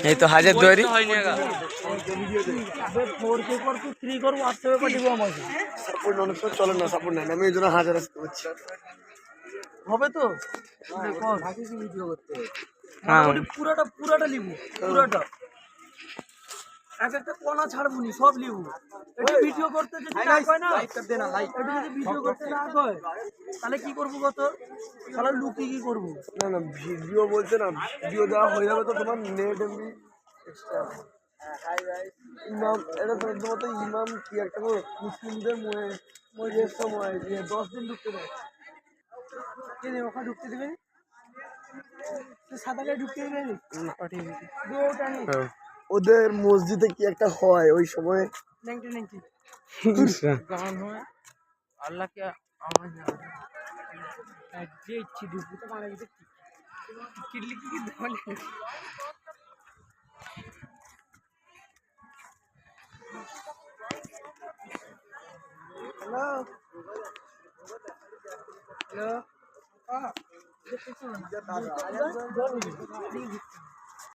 এই তো হাজার দুয়ারি চলে না সাপোর্ট নেই আমি এই জন্য হাজার আসতে পারছি হবে তো পুরাটা পুরাটা লিবু পুরাটা এক একটা কোনা ছাড়বো নি সব লিবু এটা ভিডিও করতে যদি না হয় না এটা যদি ভিডিও করতে না হয় তাহলে কি করবো কত তাহলে লুকি কি করবো না না ভিডিও বলছে না ভিডিও দেওয়া হয়ে যাবে তো তোমার নেট এমবি এক্সট্রা ইমাম এটা তোমার ইমাম কি একটা মুসলিমদের সময় 10 দিন ঢুকতে দেয় ওখানে ঢুকতে দেবে সাদা গায়ে ঢুকতে দেবে ওদের মসজিদে কি একটা হয় ওই সময় গান হয় আল্লাহকে আমার যে ইচ্ছি ঢুকবো তো মারা গেছে কিডলি কি ধরে হ্যালো হ্যালো